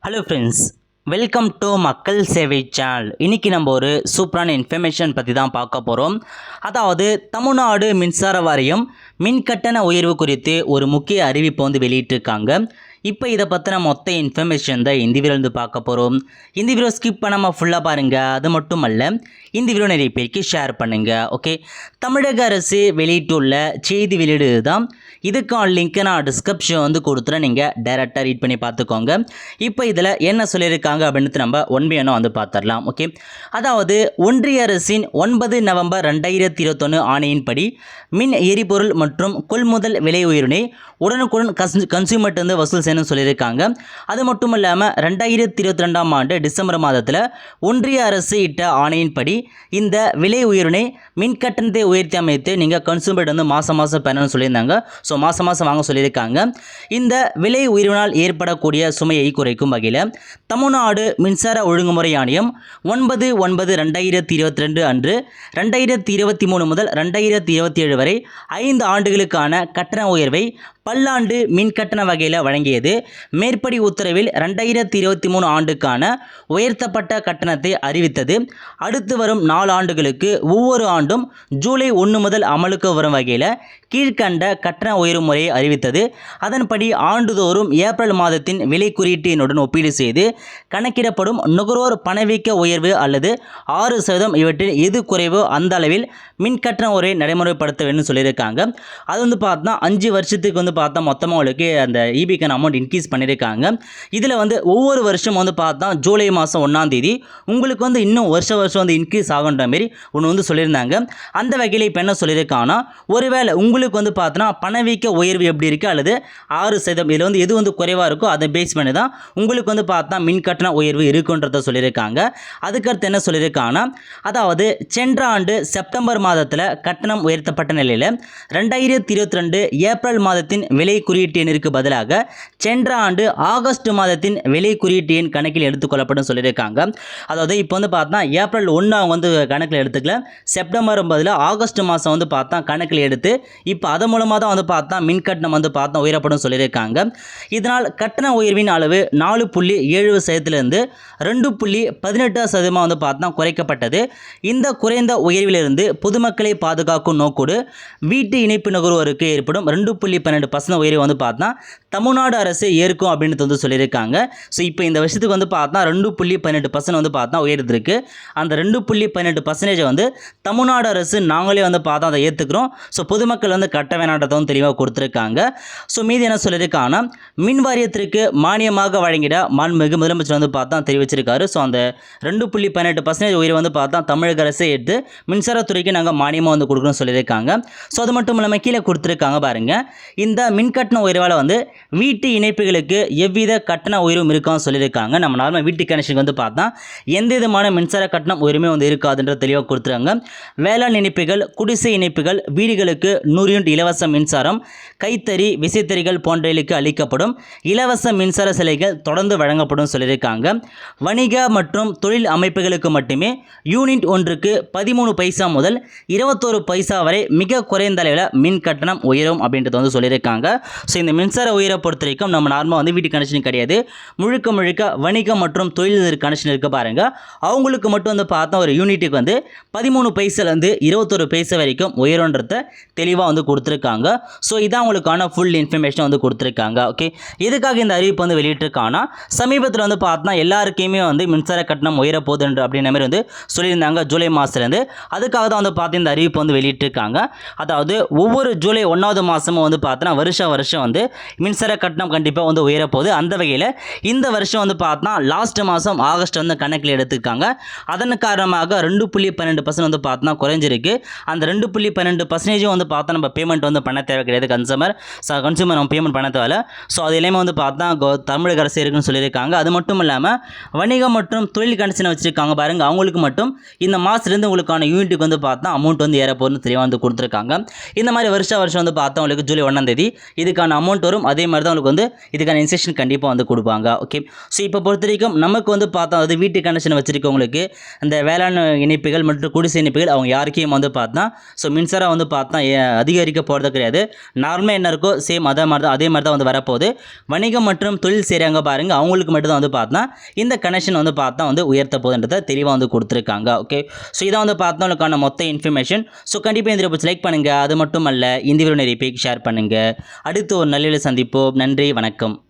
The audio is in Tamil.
ஹலோ ஃப்ரெண்ட்ஸ், வெல்கம் டு மக்கள் சேவை சேனல். இன்றைக்கி நம்ம ஒரு சூப்பரான இன்ஃபர்மேஷன் பற்றி தான் பார்க்க போகிறோம். அதாவது தமிழ்நாடு மின்சார வாரியம் மின் கட்டண உயர்வு குறித்து ஒரு முக்கிய அறிவிப்பு வெளியிட்டிருக்காங்க. இப்போ இதை பற்றின மொத்த இன்ஃபர்மேஷன் தான் இந்த வீடியோலேருந்து பார்க்க போகிறோம். இந்த வீடியோ ஸ்கிப் பண்ணாமல் ஃபுல்லாக பாருங்கள். அது மட்டும் அல்ல, இந்த வீடியோ நிறைய பேருக்கு ஷேர் பண்ணுங்கள். ஓகே, தமிழக அரசு வெளியிட்டுள்ள செய்தி வெளியீடு தான். இதுக்கான லிங்க்கை நான் டிஸ்கிரிப்ஷன் கொடுத்துறேன். நீங்கள் டைரெக்டாக ரீட் பண்ணி பார்த்துக்கோங்க. இப்போ இதில் என்ன சொல்லியிருக்காங்க அப்படின்னு நம்ம ஒன்பது பார்த்துடலாம். ஓகே, அதாவது ஒன்றிய அரசின் 9 நவம்பர் 2021 ஆணையின்படி மின் எரிபொருள் மற்றும் கொள்முதல் விலை உயர்வினை உடனுக்குடன் கன்சியூமர்ட்டு வசூல் செய்யணும்னு சொல்லியிருக்காங்க. அது மட்டும் இல்லாமல் 2022ஆம் ஆண்டு டிசம்பர் மாதத்தில் ஒன்றிய அரசு இட்ட ஆணையின்படி இந்த விலை உயர்வினை மின் கட்டணத்தை உயர்த்தி அமைத்து நீங்கள் கன்சியூமர்ட்டு மாதம் மாதம் பெறணும்னு சொல்லியிருந்தாங்க. ஸோ மாதம் மாதம் வாங்க சொல்லியிருக்காங்க. இந்த விலை உயர்வினால் ஏற்படக்கூடிய சுமையை குறைக்கும் வகையில் தமிழ்நாடு மின்சார ஒழுங்குமுறை ஆணையம் 9/9/2022 அன்று 2023 முதல் 2027 வரை 5 ஆண்டுகளுக்கான கட்டண உயர்வை பல்லாண்டு மின் கட்டண வகையில் வழங்கியது. மேற்படி உத்தரவில் 2023 ஆண்டுக்கான உயர்த்தப்பட்ட கட்டணத்தை அறிவித்தது. அடுத்து வரும் 4 ஆண்டுகளுக்கு ஒவ்வொரு ஆண்டும் ஜூலை 1 முதல் அமலுக்கு வரும் வகையில் கீழ்கண்ட கட்டண உயர்வு முறையை அறிவித்தது. அதன்படி ஆண்டுதோறும் ஏப்ரல் மாதத்தின் விலை குறியீட்டினுடன் ஒப்பீடு செய்து கணக்கிடப்படும் நுகர்வோர் பணவீக்க உயர்வு அல்லது 6% இவற்றில் எது குறைவோ அந்த அளவில் மின் கட்டண உரையை நடைமுறைப்படுத்த வேண்டும் சொல்லியிருக்காங்க. அது பார்த்தா 5 வருஷத்துக்கு பார்த்தா மொத்தமாக உங்களுக்கு அந்த ஈபிக்கான அமௌண்ட் இன்க்ரீஸ் பண்ணியிருக்காங்க. இதில் ஒவ்வொரு வருஷம் பார்த்தா ஜூலை மாதம் 1ஆம் தேதி உங்களுக்கு இன்னும் வருஷம் இன்க்ரீஸ் ஆகுன்ற மாரி ஒன்று சொல்லியிருந்தாங்க. அந்த வகையில் இப்போ என்ன சொல்லியிருக்காங்கன்னா, ஒருவேளை உங்களுக்கு பார்த்தோன்னா பணவீக்க உயர்வு எப்படி இருக்குது அல்லது 6% இதில் எது குறைவாக இருக்கோ அதை பேஸ் பண்ணி தான் உங்களுக்கு பார்த்தா மின் கட்டண உயர்வு இருக்குன்றத சொல்லியிருக்காங்க. அதுக்கடுத்து என்ன சொல்லியிருக்காங்கன்னா, அதாவது சென்ற ஆண்டு செப்டம்பர் மாதத்தில் கட்டணம் உயர்த்தப்பட்ட நிலையில் 2022 ஏப்ரல் மாதத்தின் விலை குறியீட்டு எண்ணிற்கு பதிலாக சென்ற ஆண்டு ஆகஸ்ட் மாதத்தின் விலை குறியீட்டு எண் கணக்கில் எடுத்துக்கொள்ளப்படும் சொல்லியிருக்காங்க. அதாவது இப்போ பார்த்தா ஏப்ரல் 1 அவங்க கணக்கில் எடுத்துக்கல, செப்டம்பர் பதில் ஆகஸ்ட் மாதம் பார்த்தா கணக்கில் எடுத்து இப்போ அதன் மூலமாக தான் பார்த்தா மின் கட்டணம் பார்த்தா உயரப்படும் சொல்லியிருக்காங்க. இதனால் கட்டண உயர்வின் அளவு 4.7%லிருந்து 2.18% பார்த்தா குறைக்கப்பட்டது. இந்த குறைந்த உயர்விலிருந்து பொதுமக்களை பாதுகாக்கும் நோக்கோடு வீட்டு இணைப்பு நுகர்வோருக்கு ஏற்படும் 2.12% உயர்வு பார்த்தா தமிழ்நாடு அரசு ஏற்கும் அப்படின்னு சொல்லியிருக்காங்க. ஸோ இப்போ இந்த வருஷத்துக்கு பார்த்தா 2.18% பார்த்தா உயர்ந்திருக்கு. அந்த 2.18% தமிழ்நாடு அரசு நாங்களே பார்த்தா அதை ஏற்றுக்கிறோம். ஸோ பொதுமக்கள் கட்ட வேணான்றதும் தெளிவாக கொடுத்துருக்காங்க. ஸோ மீது என்ன சொல்லியிருக்காங்கன்னா, மின் வாரியத்திற்கு மானியமாக வழங்கிட மாண்புமிகு முதலமைச்சர் பார்த்தா தெரிவிச்சிருக்காரு. ஸோ அந்த 2.18% உயர்வு பார்த்தா தமிழக அரசு எடுத்து மின்சாரத்துறைக்கு நாங்கள் மானியமாக கொடுக்கணும்னு சொல்லியிருக்காங்க. ஸோ அது மட்டும் இல்லாமல் கீழே கொடுத்துருக்காங்க பாருங்கள். இந்த மின் கட்டண உயர்வால் வீட்டு இணைப்புகளுக்கு எவ்வித கட்டண உயர்வும் இருக்கான்னு சொல்லியிருக்காங்க. நம்ம நார்மல் வீட்டு கனெக்ஷனுக்கு பார்த்தா எந்த விதமான மின்சார கட்டணம் உயர்வுமே இருக்காதுன்ற தெளிவாக கொடுத்துருக்காங்க. வேளாண் இணைப்புகள், குடிசை இணைப்புகள், வீடுகளுக்கு 100 யூனிட் இலவச மின்சாரம், கைத்தறி, விசைத்தறிகள் போன்றவைகளுக்கு அளிக்கப்படும் இலவச மின்சார சிலைகள் தொடர்ந்து வழங்கப்படும் சொல்லியிருக்காங்க. வணிக மற்றும் தொழில் அமைப்புகளுக்கு மட்டுமே யூனிட் ஒன்றுக்கு 13 பைசா முதல் 21 பைசா வரை மிக குறைந்த அளவில் மின் கட்டணம் உயரும் அப்படின்றது சொல்லியிருக்காங்க. ஸோ இந்த மின்சார உயரை பொறுத்த வரைக்கும் நம்ம நார்மலாக வீட்டு கனெக்ஷன் கிடையாது, முழுக்க வணிகம் மற்றும் தொழில் கனெக்ஷன் இருக்க பாருங்கள். அவங்களுக்கு மட்டும் பார்த்தா ஒரு யூனிட்டுக்கு 13 பைசாலேருந்து 21 பைசா வரைக்கும் உயருன்றத தெளிவாக கொடுத்துருக்காங்க. ஸோ இதான் உங்களுக்கான ஃபுல் இன்ஃபர்மேஷன் கொடுத்துருக்காங்க. ஓகே, எதுக்காக இந்த அறிவிப்பு வெளியிட்டிருக்காங்கன்னா, சமீபத்தில் பார்த்தா எல்லாருக்குமே மின்சார கட்டணம் உயரப்போகுதுன்ற அப்படின்ற மாதிரி சொல்லியிருந்தாங்க ஜூலை மாதத்துலேருந்து. அதுக்காக தான் பார்த்து இந்த அறிவிப்பு வெளியிட்டிருக்காங்க. அதாவது ஒவ்வொரு ஜூலை 1ஆவது மாதமும் பார்த்தோன்னா வருஷம் மின்சார கட்டணம் கண்டிப்பாக உயரப்போகுது. அந்த வகையில் இந்த வருஷம் பார்த்தா லாஸ்ட் மாதம் ஆகஸ்ட் கணக்கில் எடுத்துருக்காங்க. அதன் காரணமாக 2.12% பார்த்தா குறைஞ்சிருக்கு. அந்த 2.12% பார்த்தா நம்ம பேமெண்ட் பண்ண தேவை கிடையாது. கன்சூமர் நம்ம பேமெண்ட் பண்ண தேவை. ஸோ அது எல்லாமே பார்த்தா தமிழக அரசு இருக்குன்னு சொல்லியிருக்காங்க. அது மட்டும் இல்லாமல் வணிகம் மற்றும் தொழில் கனெக்ஷன் வச்சுருக்காங்க பாருங்கள், அவங்களுக்கு மட்டும் இந்த மாதத்துலேருந்து உங்களுக்கான யூனிட்டுக்கு பார்த்தா அமௌண்ட் ஏறப்போகுதுன்னு தெளிவாக கொடுத்துருக்காங்க. இந்த மாதிரி வருஷம் பார்த்தா உங்களுக்கு ஜூலை 1ஆம் தேதி இதுக்கான அமௌண்ட் வரும். அதே மாதிரி தான் உங்களுக்கு வந்து இதுக்கான இன்ஸ்ட்ரக்ஷன் கண்டிப்பாக வந்து கொடுப்பாங்க. ஓகே, ஸோ இப்போ பொறுத்த வரைக்கும் நமக்கு வந்து பார்த்தா அது வீட்டு கனெக்ஷன் வச்சுருக்கவங்களுக்கு அந்த வேளாண் இணைப்புகள் மற்றும் குடிசை இணைப்புகள் அவங்க யாருக்கையும் வந்து பார்த்தா ஸோ மின்சாரம் வந்து பார்த்தா அதிகரிக்க போகிறது கிடையாது. நார்மலாக என்ன இருக்கோ சேம் அதே மாதிரி தான் வந்து வரப்போகுது. வணிகம் மற்றும் தொழில் செய்கிறாங்க பாருங்கள், அவங்களுக்கு மட்டும் தான் வந்து பார்த்தா இந்த கனெக்ஷன் வந்து பார்த்தா வந்து உயர்த்த போகுதுன்றதை தெளிவாக வந்து கொடுத்துருக்காங்க. ஓகே, ஸோ இதான் வந்து பார்த்தா உங்களுக்கான மொத்த இன்ஃபர்மேஷன். ஸோ கண்டிப்பாக இந்த வீடியோ லைக் பண்ணுங்கள். அது மட்டும் அல்ல, இந்த வீடியோ நிறைய பேருக்கு ஷேர் பண்ணுங்கள். அடுத்து ஒரு நல்ல சந்திப்போம். நன்றி, வணக்கம்.